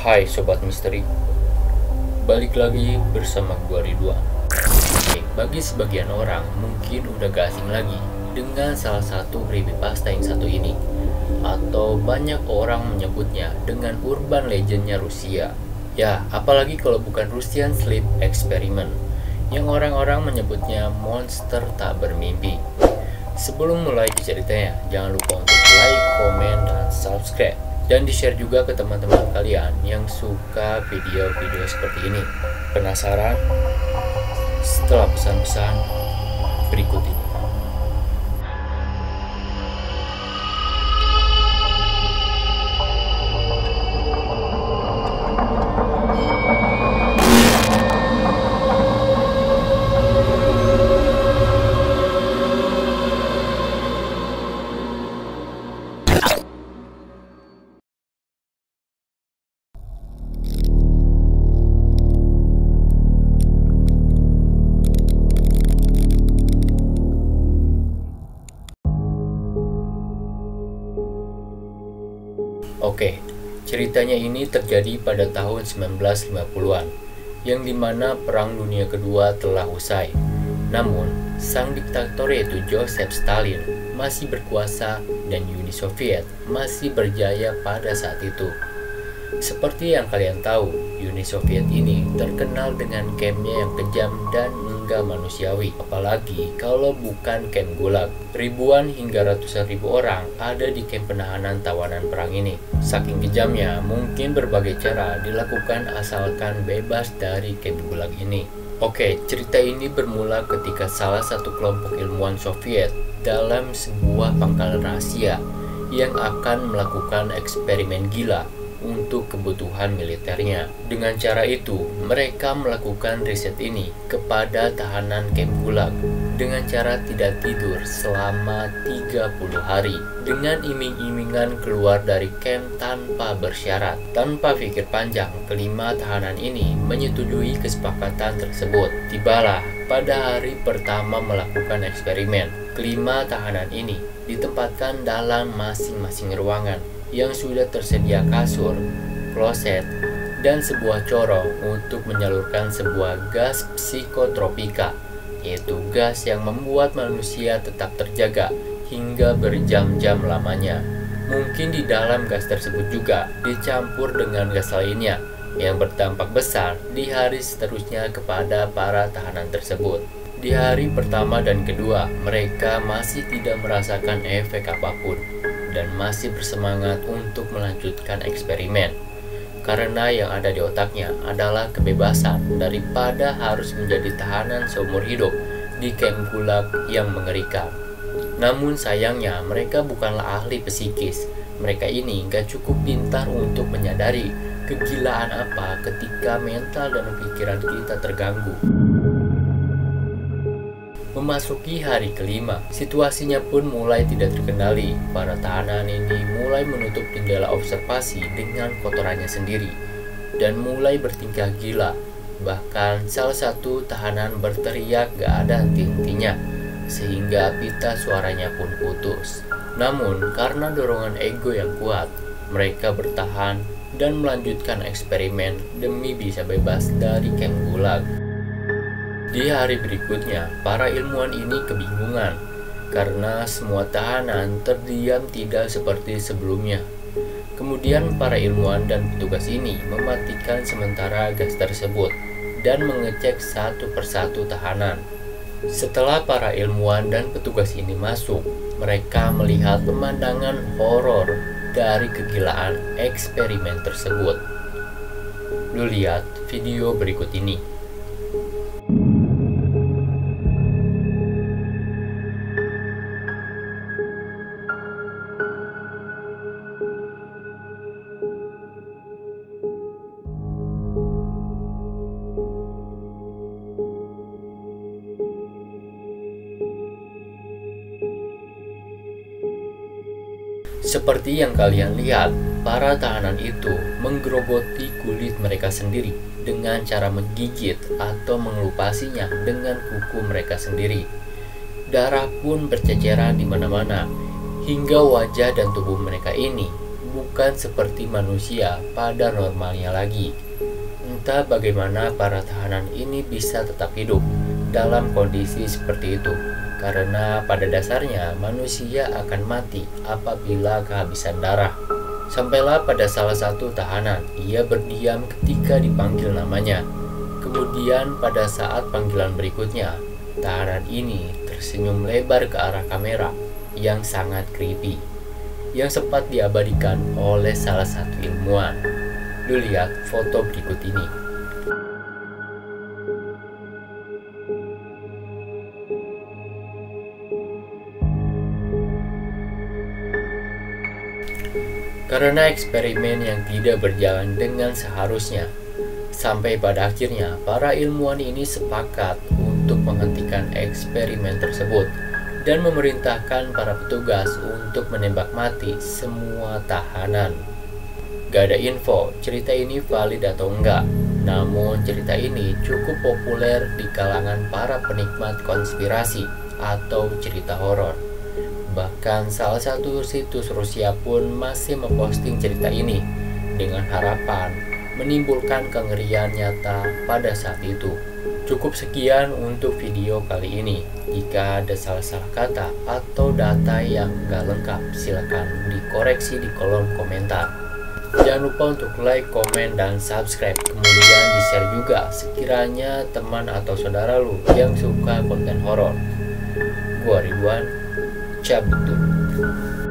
Hai Sobat Misteri, balik lagi bersama gua Ridwan. Bagi sebagian orang mungkin udah gak asing lagi dengan salah satu creepypasta yang satu ini, atau banyak orang menyebutnya dengan urban legendnya Rusia. Ya, apalagi kalau bukan Russian Sleep Experiment, yang orang-orang menyebutnya monster tak bermimpi. Sebelum mulai ke ceritanya, jangan lupa untuk like, komen, dan subscribe. Dan di-share juga ke teman-teman kalian yang suka video-video seperti ini. Penasaran? Setelah pesan-pesan berikut ini. Oke, ceritanya ini terjadi pada tahun 1950-an, yang dimana Perang Dunia Kedua telah usai. Namun, sang diktator yaitu Joseph Stalin masih berkuasa dan Uni Soviet masih berjaya pada saat itu. Seperti yang kalian tahu, Uni Soviet ini terkenal dengan campnya yang kejam dan enggak manusiawi. Apalagi kalau bukan camp Gulag. Ribuan hingga ratusan ribu orang ada di camp penahanan tawanan perang ini. Saking kejamnya, mungkin berbagai cara dilakukan asalkan bebas dari camp Gulag ini. Oke, cerita ini bermula ketika salah satu kelompok ilmuwan Soviet dalam sebuah pangkalan rahasia yang akan melakukan eksperimen gila untuk kebutuhan militernya. Dengan cara itu, mereka melakukan riset ini kepada tahanan camp Gulag dengan cara tidak tidur selama 30 hari dengan iming-imingan keluar dari camp tanpa bersyarat. Tanpa pikir panjang, kelima tahanan ini menyetujui kesepakatan tersebut. Tibalah pada hari pertama melakukan eksperimen. Kelima tahanan ini ditempatkan dalam masing-masing ruangan yang sudah tersedia kasur, kloset, dan sebuah corong untuk menyalurkan sebuah gas psikotropika, yaitu gas yang membuat manusia tetap terjaga hingga berjam-jam lamanya. Mungkin di dalam gas tersebut juga dicampur dengan gas lainnya yang berdampak besar di hari seterusnya kepada para tahanan tersebut. Di hari pertama dan kedua, mereka masih tidak merasakan efek apapun dan masih bersemangat untuk melanjutkan eksperimen, karena yang ada di otaknya adalah kebebasan daripada harus menjadi tahanan seumur hidup di camp Gulag yang mengerikan. Namun sayangnya mereka bukanlah ahli psikis. Mereka ini gak cukup pintar untuk menyadari kegilaan apa ketika mental dan pikiran kita terganggu. Memasuki hari kelima, situasinya pun mulai tidak terkendali. Para tahanan ini mulai menutup jendela observasi dengan kotorannya sendiri dan mulai bertingkah gila. Bahkan salah satu tahanan berteriak gak ada henti-hentinya sehingga pita suaranya pun putus. Namun karena dorongan ego yang kuat, mereka bertahan dan melanjutkan eksperimen demi bisa bebas dari camp Gulag. Di hari berikutnya, para ilmuwan ini kebingungan karena semua tahanan terdiam tidak seperti sebelumnya. Kemudian para ilmuwan dan petugas ini mematikan sementara gas tersebut dan mengecek satu persatu tahanan. Setelah para ilmuwan dan petugas ini masuk, mereka melihat pemandangan horor dari kegilaan eksperimen tersebut. Lu lihat video berikut ini. Seperti yang kalian lihat, para tahanan itu menggerogoti kulit mereka sendiri dengan cara menggigit atau mengelupasinya dengan kuku mereka sendiri. Darah pun berceceran di mana-mana, hingga wajah dan tubuh mereka ini bukan seperti manusia pada normalnya lagi. Entah bagaimana para tahanan ini bisa tetap hidup dalam kondisi seperti itu, karena pada dasarnya manusia akan mati apabila kehabisan darah. Sampailah pada salah satu tahanan, ia berdiam ketika dipanggil namanya. Kemudian pada saat panggilan berikutnya, tahanan ini tersenyum lebar ke arah kamera yang sangat creepy, yang sempat diabadikan oleh salah satu ilmuwan. Lu lihat foto berikut ini. Karena eksperimen yang tidak berjalan dengan seharusnya, sampai pada akhirnya para ilmuwan ini sepakat untuk menghentikan eksperimen tersebut dan memerintahkan para petugas untuk menembak mati semua tahanan. Gak ada info cerita ini valid atau enggak, namun cerita ini cukup populer di kalangan para penikmat konspirasi atau cerita horor. Bahkan salah satu situs Rusia pun masih memposting cerita ini dengan harapan menimbulkan kengerian nyata pada saat itu. Cukup sekian untuk video kali ini. Jika ada salah-salah kata atau data yang nggak lengkap, silakan dikoreksi di kolom komentar. Jangan lupa untuk like, komen, dan subscribe. Kemudian di-share juga sekiranya teman atau saudara lu yang suka konten horor. Gua Ridwan, cabut.